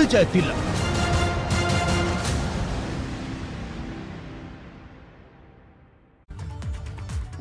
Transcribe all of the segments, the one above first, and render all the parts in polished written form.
विजय तिलक।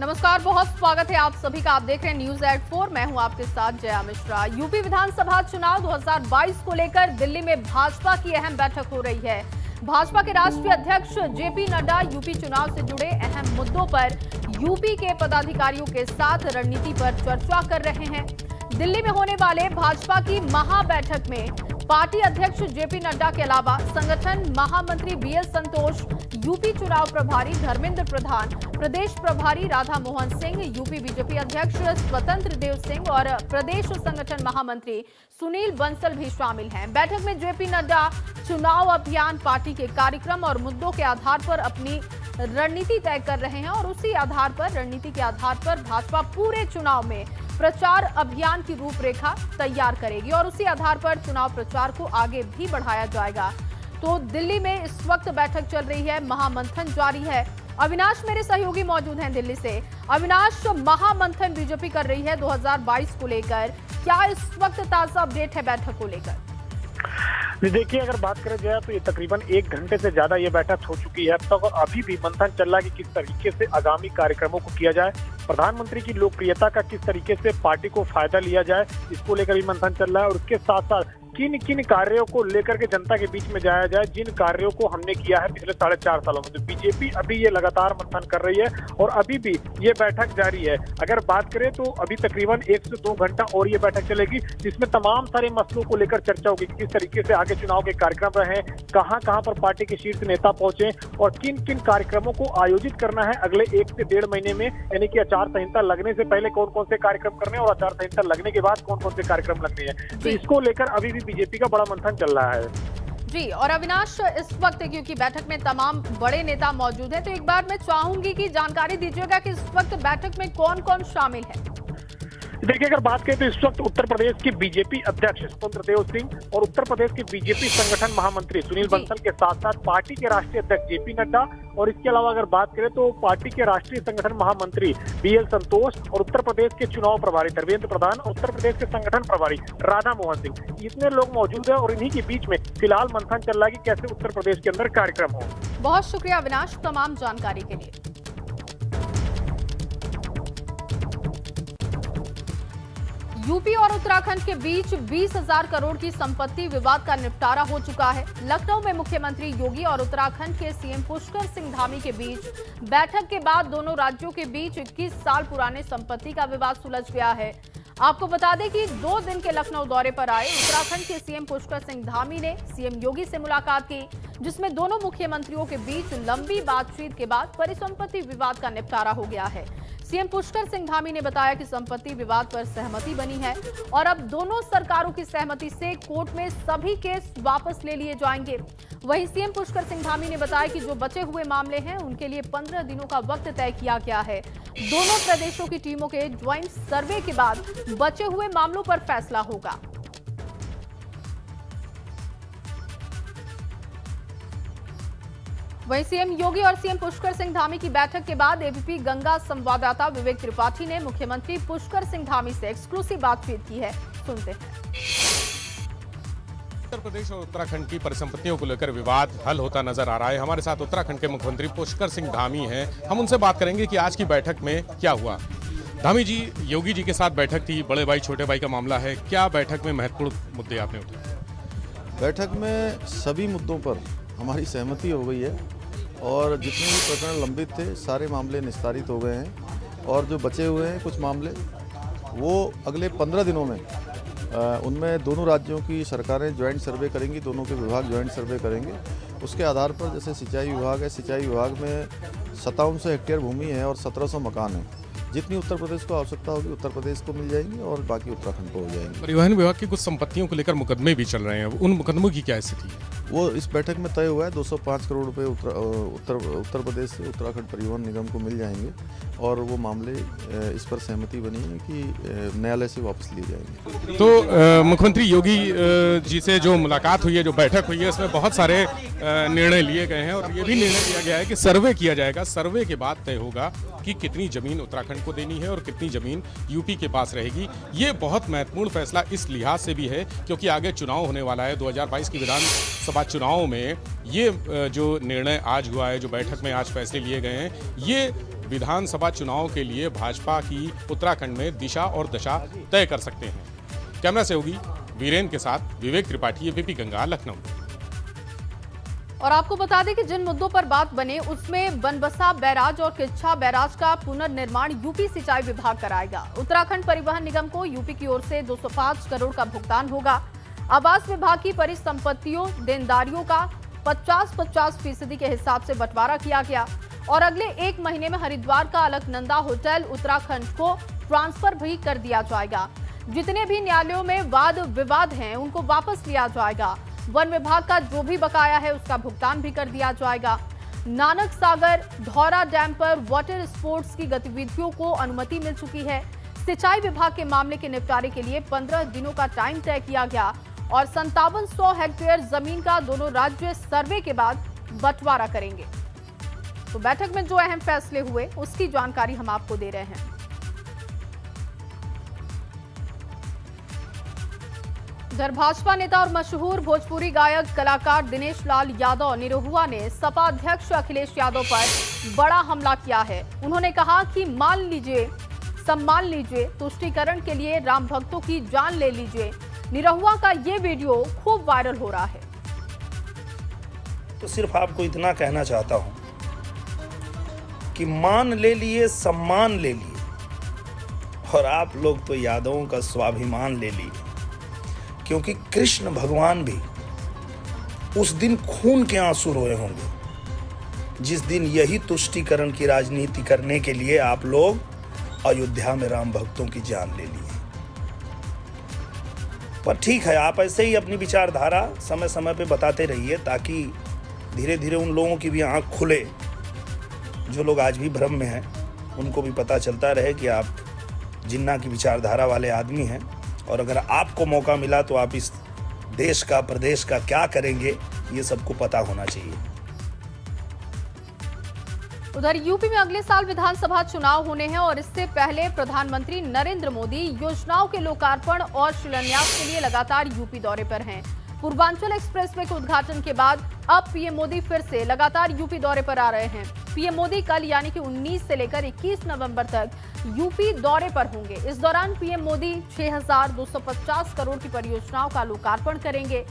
नमस्कार, बहुत स्वागत है आप सभी का। आप देख रहे हैं न्यूज एट 4। मैं हूं आपके साथ जया मिश्रा। यूपी विधानसभा चुनाव 2022 को लेकर दिल्ली में भाजपा की अहम बैठक हो रही है। भाजपा के राष्ट्रीय अध्यक्ष जेपी नड्डा यूपी चुनाव से जुड़े अहम मुद्दों पर यूपी के पदाधिकारियों के साथ रणनीति पर चर्चा कर रहे हैं। दिल्ली में होने वाले भाजपा की महाबैठक में पार्टी अध्यक्ष जेपी नड्डा के अलावा संगठन महामंत्री बीएल संतोष, यूपी चुनाव प्रभारी धर्मेंद्र प्रधान, प्रदेश प्रभारी राधा मोहन सिंह, यूपी बीजेपी अध्यक्ष स्वतंत्र देव सिंह और प्रदेश संगठन महामंत्री सुनील बंसल भी शामिल हैं। बैठक में जेपी नड्डा चुनाव अभियान, पार्टी के कार्यक्रम और मुद्दों के आधार पर अपनी रणनीति तय कर रहे हैं और उसी आधार पर, रणनीति के आधार पर भाजपा पूरे चुनाव में प्रचार अभियान की रूपरेखा तैयार करेगी और उसी आधार पर चुनाव प्रचार को आगे भी बढ़ाया जाएगा। तो दिल्ली में इस वक्त बैठक चल रही है, महामंथन जारी है। अविनाश मेरे सहयोगी मौजूद हैं दिल्ली से। अविनाश, महामंथन बीजेपी कर रही है 2022 को लेकर, क्या इस वक्त ताजा अपडेट है बैठक को लेकर? देखिए, अगर बात करें जाए तो ये तकरीबन 1 घंटे से ज्यादा ये बैठक हो चुकी है अब तक, और अभी भी मंथन चल रहा है कि किस तरीके से आगामी कार्यक्रमों को किया जाए, प्रधानमंत्री की लोकप्रियता का किस तरीके से पार्टी को फायदा लिया जाए, इसको लेकर भी मंथन चल रहा है। और उसके साथ साथ किन किन कार्यों को लेकर के जनता के बीच में जाया जाए, जिन कार्यों को हमने किया है पिछले 4.5 सालों में। तो बीजेपी अभी ये लगातार मंथन कर रही है और अभी भी ये बैठक जारी है। अगर बात करें तो अभी तकरीबन 1 से 2 घंटा और ये बैठक चलेगी, जिसमें तमाम सारे मसलों को लेकर चर्चा होगी। किस तरीके से आगे चुनाव के कार्यक्रम रहे, कहां पर पार्टी के शीर्ष नेता पहुंचे और किन किन कार्यक्रमों को आयोजित करना है अगले 1 से 1.5 महीने में, यानी कि आचार संहिता लगने से पहले कौन कौन से कार्यक्रम करने और आचार संहिता लगने के बाद कौन कौन से कार्यक्रम लगने हैं। तो इसको लेकर अभी भी बीजेपी का बड़ा मंथन चल रहा है जी। और अविनाश, इस वक्त क्योंकि बैठक में तमाम बड़े नेता मौजूद हैं, तो एक बार मैं चाहूंगी कि जानकारी दीजिएगा कि इस वक्त बैठक में कौन कौन शामिल है। देखिए, अगर बात करें तो इस वक्त उत्तर प्रदेश के बीजेपी अध्यक्ष स्वतंत्र देव सिंह और उत्तर प्रदेश के बीजेपी संगठन महामंत्री सुनील बंसल के साथ साथ पार्टी के राष्ट्रीय अध्यक्ष जेपी नड्डा, और इसके अलावा अगर बात करें तो पार्टी के राष्ट्रीय संगठन महामंत्री बीएल संतोष और उत्तर प्रदेश के चुनाव प्रभारी धर्मेंद्र प्रधान और उत्तर प्रदेश के संगठन प्रभारी राधा मोहन सिंह, इतने लोग मौजूद है। और इन्हीं के बीच में फिलहाल मंथन चल रहा है कि कैसे उत्तर प्रदेश के अंदर कार्यक्रम हो। बहुत शुक्रिया अविनाश तमाम जानकारी के लिए। यूपी और उत्तराखंड के बीच 20,000 करोड़ की संपत्ति विवाद का निपटारा हो चुका है। लखनऊ में मुख्यमंत्री योगी और उत्तराखंड के सीएम पुष्कर सिंह धामी के बीच बैठक के बाद दोनों राज्यों के बीच 21 साल पुराने संपत्ति का विवाद सुलझ गया है। आपको बता दें कि 2 दिन के लखनऊ दौरे पर आए उत्तराखंड के सीएम पुष्कर सिंह धामी ने सीएम योगी से मुलाकात की, जिसमें दोनों मुख्यमंत्रियों के बीच लंबी बातचीत के बाद परिसंपत्ति विवाद का निपटारा हो गया है। सीएम पुष्कर सिंह धामी ने बताया कि संपत्ति विवाद पर सहमति बनी है और अब दोनों सरकारों की सहमति से कोर्ट में सभी केस वापस ले लिए जाएंगे। वहीं सीएम पुष्कर सिंह धामी ने बताया कि जो बचे हुए मामले हैं उनके लिए 15 दिनों का वक्त तय किया गया है। दोनों प्रदेशों की टीमों के ज्वाइंट सर्वे के बाद बचे हुए मामलों पर फैसला होगा। वहीं सीएम योगी और सीएम पुष्कर सिंह धामी की बैठक के बाद एबीपी गंगा संवाददाता विवेक त्रिपाठी ने मुख्यमंत्री पुष्कर सिंह धामी से एक्सक्लूसिव बातचीत की है। सुनते हैं। उत्तर प्रदेश और उत्तराखंड की परिसंपत्तियों को लेकर विवाद हल होता नजर आ रहा है। हमारे साथ उत्तराखंड के मुख्यमंत्री पुष्कर सिंह धामी हैं। हम उनसे बात करेंगे कि आज की बैठक में क्या हुआ। धामी जी, योगी जी के साथ बैठक थी, बड़े भाई छोटे भाई का मामला है, क्या बैठक में महत्वपूर्ण मुद्दे आपने उठाए? बैठक में सभी मुद्दों पर हमारी सहमति हो गई है और जितने भी प्रकरण लंबित थे सारे मामले निस्तारित हो गए हैं और जो बचे हुए हैं कुछ मामले वो अगले 15 दिनों में उनमें दोनों राज्यों की सरकारें ज्वाइंट सर्वे करेंगी, दोनों के विभाग ज्वाइंट सर्वे करेंगे। उसके आधार पर जैसे सिंचाई विभाग है, सिंचाई विभाग में 5700 हेक्टेयर भूमि है और 1700 मकान है। जितनी उत्तर प्रदेश को आवश्यकता होगी उत्तर प्रदेश को मिल जाएंगी और बाकी उत्तराखंड को हो जाएंगी। परिवहन विभाग की कुछ संपत्तियों को लेकर मुकदमे भी चल रहे हैं, उन मुकदमों की क्या स्थिति है? वो इस बैठक में तय हुआ है 205 करोड़ रुपए उत्तर प्रदेश से उत्तराखंड परिवहन निगम को मिल जाएंगे और वो मामले इस पर सहमति बनी है कि न्यायालय से वापस लिए जाएंगे। तो मुख्यमंत्री योगी जी से जो मुलाकात हुई है, जो बैठक हुई है, उसमें बहुत सारे निर्णय लिए गए हैं और ये भी निर्णय लिया गया है कि सर्वे किया जाएगा। सर्वे के बाद तय होगा कि कितनी जमीन उत्तराखंड को देनी है और कितनी जमीन यूपी के पास रहेगी। ये बहुत महत्वपूर्ण फैसला इस लिहाज से भी है क्योंकि आगे चुनाव होने वाला है। 2022 की विधानसभा चुनाव में ये जो निर्णय आज हुआ है, जो बैठक में आज फैसले लिए गए हैं, ये विधानसभा चुनाव के लिए भाजपा की उत्तराखंड में दिशा और दशा तय कर सकते हैं। कैमरा सहयोगी वीरेंद्र के साथ विवेक त्रिपाठी, एबीपी गंगा, लखनऊ। और आपको बता दें कि जिन मुद्दों पर बात बने उसमें बनबसा बैराज और किच्छा बैराज का पुनर्निर्माण यूपी सिंचाई विभाग कराएगा। उत्तराखंड परिवहन निगम को यूपी की ओर से 205 करोड़ का भुगतान होगा। आवास विभाग की परिसंपत्तियों देनदारियों का 50-50% के हिसाब से बंटवारा किया गया और अगले 1 महीने में हरिद्वार का अलकनंदा होटल उत्तराखंड को ट्रांसफर भी कर दिया जाएगा। जितने भी न्यायालयों में वाद विवाद हैं उनको वापस लिया जाएगा। वन विभाग का जो भी बकाया है उसका भुगतान भी कर दिया जाएगा। नानक सागर धौरा डैम पर वाटर स्पोर्ट्स की गतिविधियों को अनुमति मिल चुकी है। सिंचाई विभाग के मामले के निपटारे के लिए 15 दिनों का टाइम तय किया गया और 5700 हेक्टेयर जमीन का दोनों राज्य सर्वे के बाद बंटवारा करेंगे। तो बैठक में जो अहम फैसले हुए उसकी जानकारी हम आपको दे रहे हैं। इधर भाजपा नेता और मशहूर भोजपुरी गायक कलाकार दिनेश लाल यादव निरहुआ ने सपा अध्यक्ष अखिलेश यादव पर बड़ा हमला किया है। उन्होंने कहा कि मान लीजिए, सम्मान लीजिए, तुष्टीकरण के लिए राम भक्तों की जान ले लीजिए। निरहुआ का ये वीडियो खूब वायरल हो रहा है। तो सिर्फ आपको इतना कहना चाहता हूं कि मान ले लिए, सम्मान ले लिए और आप लोग तो यादवों का स्वाभिमान ले लिए, क्योंकि कृष्ण भगवान भी उस दिन खून के आंसू रोए होंगे जिस दिन यही तुष्टीकरण की राजनीति करने के लिए आप लोग अयोध्या में राम भक्तों की जान ले लिए। पर ठीक है, आप ऐसे ही अपनी विचारधारा समय समय पे बताते रहिए ताकि धीरे धीरे उन लोगों की भी आंख खुले जो लोग आज भी भ्रम में हैं। उनको भी पता चलता रहे कि आप जिन्ना की विचारधारा वाले आदमी हैं और अगर आपको मौका मिला तो आप इस देश का, प्रदेश का क्या करेंगे, ये सबको पता होना चाहिए। उधर यूपी में अगले साल विधानसभा चुनाव होने हैं और इससे पहले प्रधानमंत्री नरेंद्र मोदी योजनाओं के लोकार्पण और शिलान्यास के लिए लगातार यूपी दौरे पर हैं। पूर्वांचल एक्सप्रेसवे के उद्घाटन के बाद अब पीएम मोदी फिर से लगातार यूपी दौरे पर आ रहे हैं। पीएम मोदी कल यानी कि 19 से लेकर 21 नवंबर तक यूपी दौरे पर होंगे। इस दौरान पीएम मोदी 6250 करोड़ की परियोजनाओं का लोकार्पण करेंगे।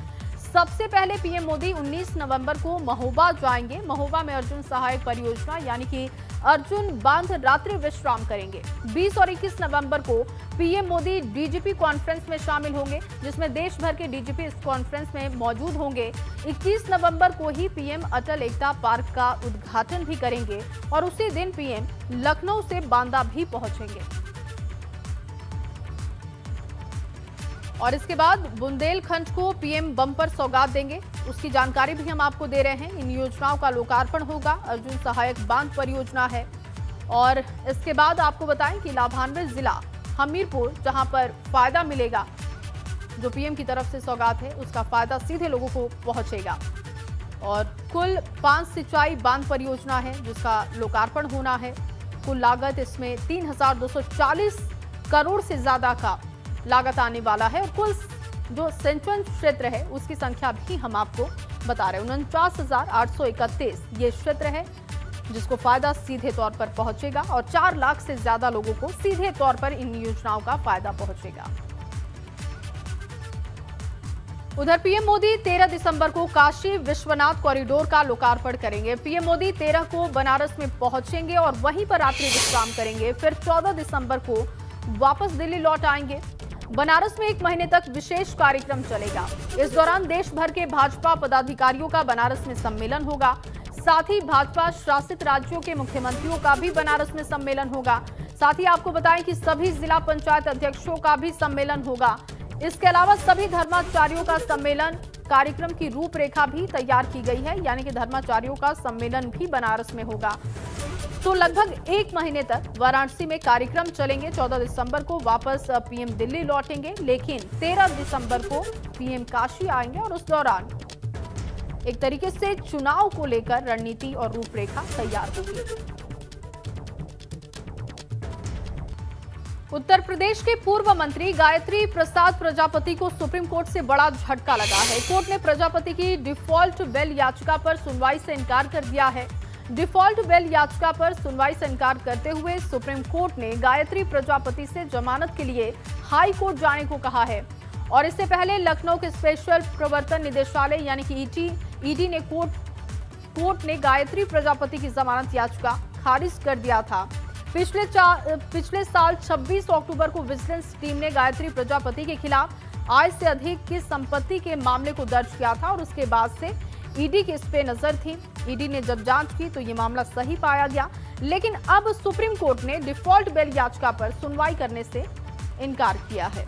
सबसे पहले पीएम मोदी 19 नवंबर को महोबा जाएंगे। महोबा में अर्जुन सहायक परियोजना यानी कि अर्जुन बांध रात्रि विश्राम करेंगे। 20 और 21 नवंबर को पीएम मोदी डीजीपी कॉन्फ्रेंस में शामिल होंगे जिसमें देश भर के डीजीपी इस कॉन्फ्रेंस में मौजूद होंगे। 21 नवंबर को ही पीएम अटल एकता पार्क का उद्घाटन भी करेंगे और उसी दिन पीएम लखनऊ से बांदा भी पहुंचेंगे। और इसके बाद बुंदेलखंड को पीएम बम्पर सौगात देंगे, उसकी जानकारी भी हम आपको दे रहे हैं। इन योजनाओं का लोकार्पण होगा। अर्जुन सहायक बांध परियोजना है और इसके बाद आपको बताएं कि लाभान्वित जिला हमीरपुर, जहां पर फायदा मिलेगा, जो पीएम की तरफ से सौगात है उसका फायदा सीधे लोगों को पहुंचेगा। और कुल 5 सिंचाई बांध परियोजना है जिसका लोकार्पण होना है। कुल लागत इसमें 3240 करोड़ से ज्यादा का लागत आने वाला है और कुल जो सिंचन क्षेत्र है उसकी संख्या भी हम आपको बता रहे हैं। 49,831 ये क्षेत्र है जिसको फायदा सीधे तौर पर पहुंचेगा और 4 लाख से ज्यादा लोगों को सीधे तौर पर इन योजनाओं का फायदा पहुंचेगा। उधर पीएम मोदी 13 दिसंबर को काशी विश्वनाथ कॉरिडोर का लोकार्पण करेंगे। पीएम मोदी 13 को बनारस में पहुंचेंगे और वहीं पर रात्रि विश्राम करेंगे। फिर 14 दिसंबर को वापस दिल्ली लौट आएंगे। बनारस में 1 महीने तक विशेष कार्यक्रम चलेगा। इस दौरान देश भर के भाजपा पदाधिकारियों का बनारस में सम्मेलन होगा। साथ ही भाजपा शासित राज्यों के मुख्यमंत्रियों का भी बनारस में सम्मेलन होगा। साथ ही आपको बताएं कि सभी जिला पंचायत अध्यक्षों का भी सम्मेलन होगा। इसके अलावा सभी धर्माचार्यों का सम्मेलन कार्यक्रम की रूपरेखा भी तैयार की गई है, यानी कि धर्माचार्यों का सम्मेलन भी बनारस में होगा। तो लगभग 1 महीने तक वाराणसी में कार्यक्रम चलेंगे। 14 दिसंबर को वापस पीएम दिल्ली लौटेंगे, लेकिन 13 दिसंबर को पीएम काशी आएंगे और उस दौरान एक तरीके से चुनाव को लेकर रणनीति और रूपरेखा तैयार होगी। उत्तर प्रदेश के पूर्व मंत्री गायत्री प्रसाद प्रजापति को सुप्रीम कोर्ट से बड़ा झटका लगा है। कोर्ट ने प्रजापति की डिफॉल्ट बेल याचिका पर सुनवाई से इनकार कर दिया है। डिफॉल्ट बेल याचिका पर सुनवाई से इनकार करते हुए सुप्रीम कोर्ट ने गायत्री प्रजापति से जमानत के लिए हाई कोर्ट जाने को कहा है। और इससे पहले लखनऊ के स्पेशल प्रवर्तन निदेशालय यानी कि ईडी ने कोर्ट ने गायत्री प्रजापति की जमानत याचिका खारिज कर दिया था। पिछले साल 26 अक्टूबर को विजिलेंस टीम ने गायत्री प्रजापति के खिलाफ आय से अधिक की संपत्ति के मामले को दर्ज किया था और उसके बाद से ईडी की इस पे नजर थी। ईडी ने जब जांच की तो ये मामला सही पाया गया, लेकिन अब सुप्रीम कोर्ट ने डिफॉल्ट बेल याचिका पर सुनवाई करने से इनकार किया है।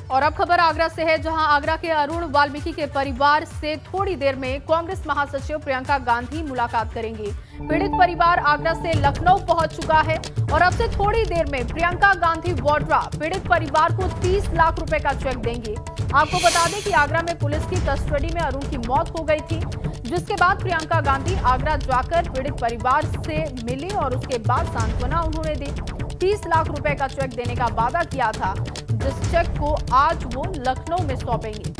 और अब खबर आगरा से है, जहां आगरा के अरुण वाल्मीकि के परिवार से थोड़ी देर में कांग्रेस महासचिव प्रियंका गांधी मुलाकात करेंगी। पीड़ित परिवार आगरा से लखनऊ पहुंच चुका है और अब से थोड़ी देर में प्रियंका गांधी वाड्रा पीड़ित परिवार को 30 लाख रुपए का चेक देंगी। आपको बता दें कि आगरा में पुलिस की कस्टडी में अरुण की मौत हो गई थी, जिसके बाद प्रियंका गांधी आगरा जाकर पीड़ित परिवार से मिली और उसके बाद सांत्वना उन्होंने दी। 30 लाख रुपए का चेक देने का वादा किया था, जिस चेक को आज वो लखनऊ में सौंपेंगे।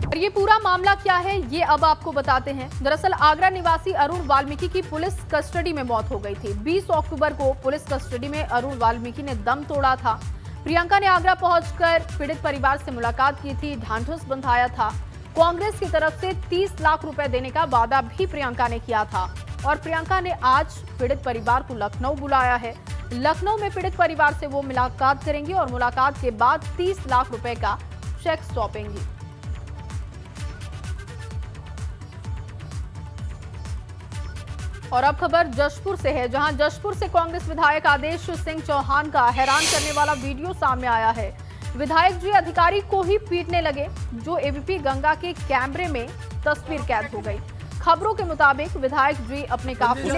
और ये पूरा मामला क्या है, ये अब आपको बताते हैं। दरअसल आगरा निवासी अरुण वाल्मीकि की पुलिस कस्टडी में मौत हो गई थी। 20 अक्टूबर को पुलिस कस्टडी में अरुण वाल्मीकि ने दम तोड़ा था। प्रियंका ने आगरा पहुंचकर पीड़ित परिवार से मुलाकात की थी, ढांढस बंधाया था। कांग्रेस की तरफ से 30 लाख रुपए देने का वादा भी प्रियंका ने किया था और प्रियंका ने आज पीड़ित परिवार को लखनऊ बुलाया है। लखनऊ में पीड़ित परिवार से वो मुलाकात करेंगी और मुलाकात के बाद 30 लाख रुपए का चेक सौंपेंगी। और अब खबर जशपुर से है, जहां जशपुर से कांग्रेस विधायक आदेश सिंह चौहान का हैरान करने वाला वीडियो सामने आया है। विधायक जी अधिकारी को ही पीटने लगे, जो एबीपी गंगा के कैमरे में तस्वीर कैद हो गई। खबरों के मुताबिक विधायक जी अपने काफिले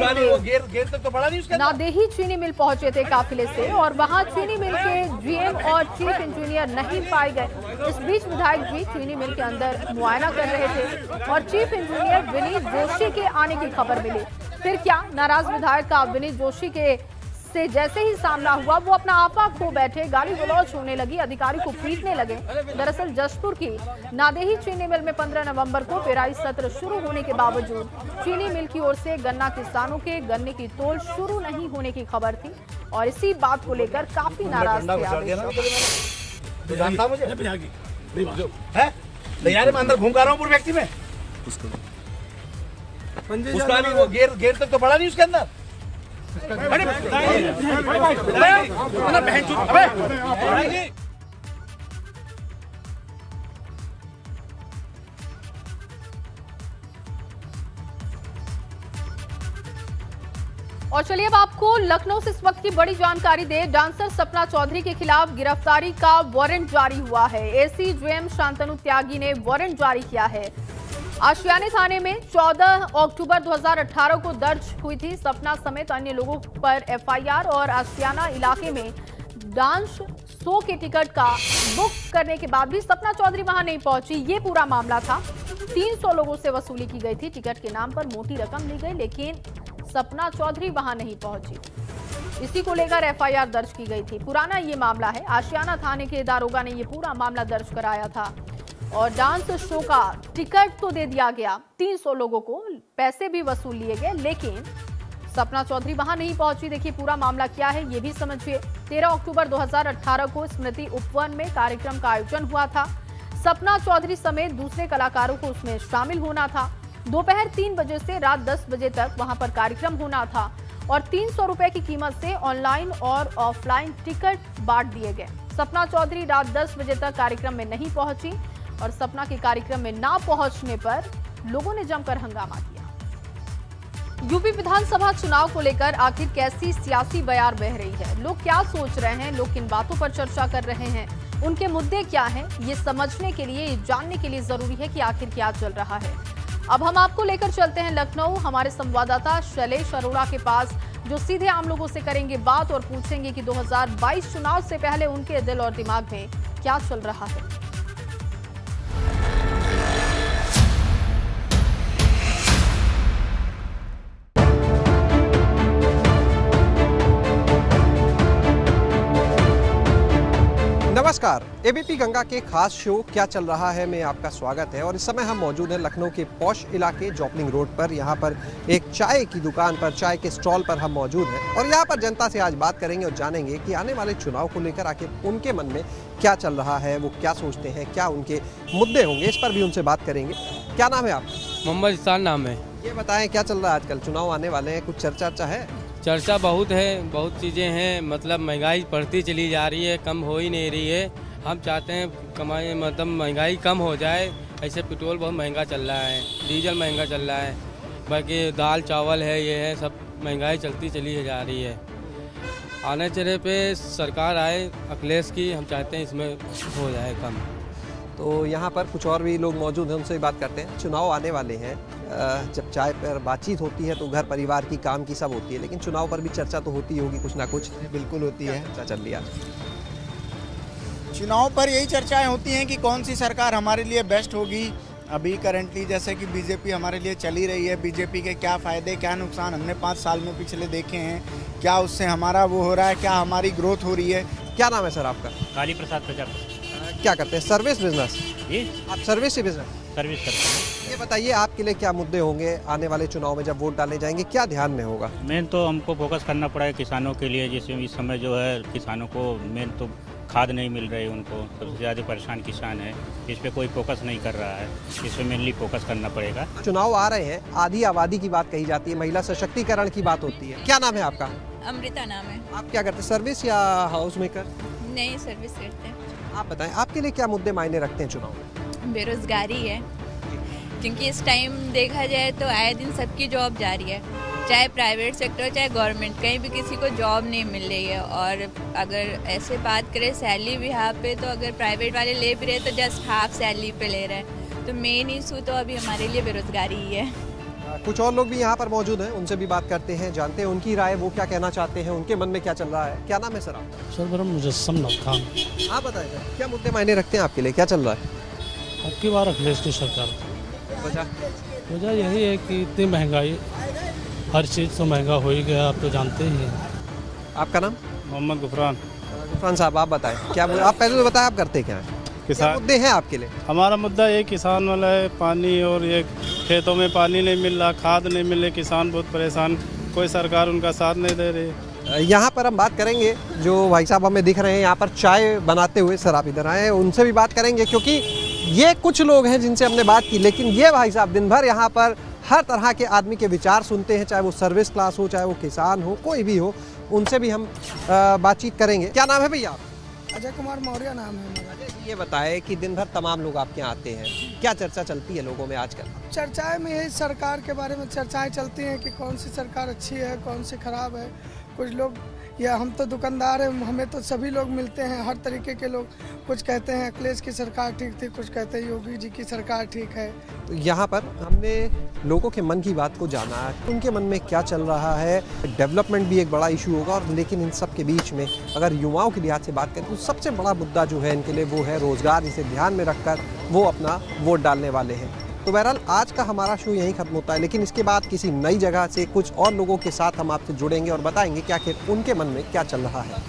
से नादेही चीनी मिल पहुंचे थे काफिले से और वहां चीनी मिल के जीएम और चीफ इंजीनियर नहीं पाए गए। इस बीच विधायक जी चीनी मिल के अंदर मुआयना कर रहे थे और चीफ इंजीनियर विनीत जोशी के आने की खबर मिली। फिर क्या, नाराज विधायक का विनीत जोशी के से जैसे ही सामना हुआ, वो अपना आपा खो बैठे, गाली गलौज होने लगी, अधिकारी को पीटने लगे। दरअसल जशपुर की नादेही चीनी मिल में 15 नवंबर को पेराई सत्र शुरू होने के बावजूद चीनी मिल की ओर से गन्ना किसानों के गन्ने की तोल शुरू नहीं होने की खबर थी और इसी बात को लेकर काफी नाराज थे। घूम रहा हूँ पूरे व्यक्ति में उसका भी वो गेर तक तो पड़ा नहीं उसके अंदर। और चलिए अब आपको लखनऊ से इस वक्त की बड़ी जानकारी दे। डांसर सपना चौधरी के खिलाफ गिरफ्तारी का वारंट जारी हुआ है। एसी जेएम शांतनु त्यागी ने वारंट जारी किया है। आशियाने थाने में 14 अक्टूबर 2018 को दर्ज हुई थी सपना समेत अन्य लोगों पर एफआईआर और आशियाना इलाके में डांस शो के टिकट का बुक करने के बाद भी सपना चौधरी वहां नहीं पहुंची। ये पूरा मामला था। 300 लोगों से वसूली की गई थी, टिकट के नाम पर मोटी रकम ली गई, लेकिन सपना चौधरी वहां नहीं पहुंची। इसी को लेकर एफआईआर दर्ज की गई थी। पुराना ये मामला है। आशियाना थाने के दारोगा ने ये पूरा मामला दर्ज कराया था और डांस शो का टिकट तो दे दिया गया, 300 लोगों को पैसे भी वसूल लिए गए, लेकिन सपना चौधरी वहां नहीं पहुंची। देखिए पूरा मामला क्या है ये भी समझिए। 13 अक्टूबर 2018 को स्मृति उपवन में कार्यक्रम का आयोजन हुआ था। सपना चौधरी समेत दूसरे कलाकारों को उसमें शामिल होना था। दोपहर 3 बजे से रात 10 बजे तक वहां पर कार्यक्रम होना था और 300 रुपए की कीमत से ऑनलाइन और ऑफलाइन टिकट बांट दिए गए। सपना चौधरी रात 10 बजे तक कार्यक्रम में नहीं पहुंची और सपना के कार्यक्रम में ना पहुंचने पर लोगों ने जमकर हंगामा किया। यूपी विधानसभा चुनाव को लेकर आखिर कैसी सियासी बयार बह रही है, लोग क्या सोच रहे हैं, लोग किन बातों पर चर्चा कर रहे हैं, उनके मुद्दे क्या हैं, ये समझने के लिए, ये जानने के लिए जरूरी है कि आखिर क्या चल रहा है। अब हम आपको लेकर चलते हैं लखनऊ, हमारे संवाददाता शैलेश अरोड़ा के पास, जो सीधे आम लोगों से करेंगे बात और पूछेंगे कि 2022 चुनाव से पहले उनके दिल और दिमाग में क्या चल रहा है। नमस्कार, एबीपी गंगा के खास शो क्या चल रहा है में आपका स्वागत है। और इस समय हम मौजूद हैं लखनऊ के पॉश इलाके जॉपलिंग रोड पर। यहाँ पर एक चाय की दुकान पर, चाय के स्टॉल पर हम मौजूद हैं और यहाँ पर जनता से आज बात करेंगे और जानेंगे कि आने वाले चुनाव को लेकर आखिर उनके मन में क्या चल रहा है, वो क्या सोचते हैं, क्या उनके मुद्दे होंगे, इस पर भी उनसे बात करेंगे। क्या नाम है आपका? मोहम्मद इसान नाम है। ये बताएं क्या चल रहा है आजकल, चुनाव आने वाले हैं, कुछ चर्चा है? चर्चा बहुत है, बहुत चीज़ें हैं। मतलब महंगाई बढ़ती चली जा रही है, कम हो ही नहीं रही है। हम चाहते हैं कमाई, मतलब महंगाई कम हो जाए। ऐसे पेट्रोल बहुत महंगा चल रहा है, डीजल महंगा चल रहा है, बाकी दाल चावल है, ये है, सब महंगाई चलती चली जा रही है। आने चले पे सरकार आए अखिलेश की, हम चाहते हैं इसमें हो जाए कम। तो यहाँ पर कुछ और भी लोग मौजूद हैं, उनसे भी बात करते हैं। चुनाव आने वाले हैं, जब चाय पर बातचीत होती है तो घर परिवार की, काम की सब होती है, लेकिन चुनाव पर भी चर्चा तो होती होगी कुछ ना कुछ। बिल्कुल होती है। चर्चा चल रही है चुनाव पर यही चर्चाएं होती हैं कि कौन सी सरकार हमारे लिए बेस्ट होगी। अभी करंटली जैसे कि बीजेपी हमारे लिए चली रही है, बीजेपी के क्या फ़ायदे क्या नुकसान हमने 5 साल में पिछले देखे हैं, क्या उससे हमारा वो हो रहा है, क्या हमारी ग्रोथ हो रही है। क्या नाम है सर आपका? काली प्रसाद प्रजापति। क्या करते हैं? Service business? जी, आप सर्विस ही बिजनेस सर्विस करते हैं। ये बताइए आपके लिए क्या मुद्दे होंगे आने वाले चुनाव में, जब वोट डालने जाएंगे क्या ध्यान में होगा? मेन तो हमको फोकस करना पड़ा है किसानों के लिए, जिसमें इस समय जो है किसानों को मेन तो खाद नहीं मिल रही, उनको सबसे ज़्यादा परेशान किसान है। इस पे कोई फोकस नहीं कर रहा है, इस पे मेनली फोकस करना पड़ेगा। चुनाव आ रहे हैं, आधी आबादी की बात कही जाती है, महिला सशक्तिकरण की बात होती है। क्या नाम है आपका? अमृता नाम है। आप क्या करते हैं, सर्विस या हाउस मेकर? नई सर्विस करते हैं। आप बताएं आपके लिए क्या मुद्दे मायने रखते हैं चुनाव में? बेरोजगारी है, क्योंकि इस टाइम देखा जाए तो आए दिन सबकी जॉब जा रही है, चाहे प्राइवेट सेक्टर चाहे गवर्नमेंट, कहीं भी किसी को जॉब नहीं मिल रही है। और अगर ऐसे बात करें सैलरी भी यहाँ पे, तो अगर प्राइवेट वाले ले भी रहे तो जस्ट हाफ सैलरी पे ले रहे हैं। तो मेन इशू तो अभी हमारे लिए बेरोजगारी ही है। कुछ और लोग भी यहाँ पर मौजूद हैं, उनसे भी बात करते हैं, जानते हैं उनकी राय, वो क्या कहना चाहते हैं, उनके मन में क्या चल रहा है। क्या नाम है सर आपका? सर मेरा मुजस्सम नव खान। आप बताएं सर, क्या मुद्दे मायने रखते हैं आपके लिए, क्या चल रहा है? अब की बार अखिलेश की सरकार। वजह यही है कि इतनी महंगाई, हर चीज़ तो महंगा हो ही गया, आप तो जानते ही हैं। आपका नाम? मोहम्मद गुफरान। गुफरान साहब आप बताएं, क्या आप पहले तो बताएं आप करते क्या हैं, क्या मुद्दे हैं आपके लिए? हमारा मुद्दा ये किसान वाला है, पानी, और ये खेतों में पानी नहीं मिल रहा, खाद नहीं मिल रही, किसान बहुत परेशान, कोई सरकार उनका साथ नहीं दे रही। यहाँ पर हम बात करेंगे, जो भाई साहब हमें दिख रहे हैं यहाँ पर चाय बनाते हुए, सर आप इधर आए, उनसे भी बात करेंगे, क्योंकि ये कुछ लोग हैं जिनसे हमने बात की, लेकिन ये भाई साहब दिन भर यहाँ पर हर तरह के आदमी के विचार सुनते हैं, चाहे वो सर्विस क्लास हो, चाहे वो किसान हो, कोई भी हो, उनसे भी हम बातचीत करेंगे। क्या नाम है भैया? अजय कुमार मौर्य नाम है मेरा। ये बताएं कि दिन भर तमाम लोग आपके यहाँ आते हैं, क्या चर्चा चलती है लोगों में आजकल? चर्चाएं में यही सरकार के बारे में चर्चाएं चलती हैं कि कौन सी सरकार अच्छी है, कौन सी खराब है। कुछ लोग, या हम तो दुकानदार हैं, हमें तो सभी लोग मिलते हैं, हर तरीके के लोग, कुछ कहते हैं अखिलेश की सरकार ठीक थी, कुछ कहते हैं योगी जी की सरकार ठीक है। तो यहाँ पर हमने लोगों के मन की बात को जाना, उनके मन में क्या चल रहा है। डेवलपमेंट भी एक बड़ा इशू होगा, और लेकिन इन सब के बीच में अगर युवाओं के लिहाज से बात करें तो सबसे बड़ा मुद्दा जो है इनके लिए वो है रोजगार, जिसे ध्यान में रखकर वो अपना वोट डालने वाले हैं। तो बहरहाल आज का हमारा शो यहीं खत्म होता है, लेकिन इसके बाद किसी नई जगह से कुछ और लोगों के साथ हम आपसे जुड़ेंगे और बताएंगे कि आखिर उनके मन में क्या चल रहा है।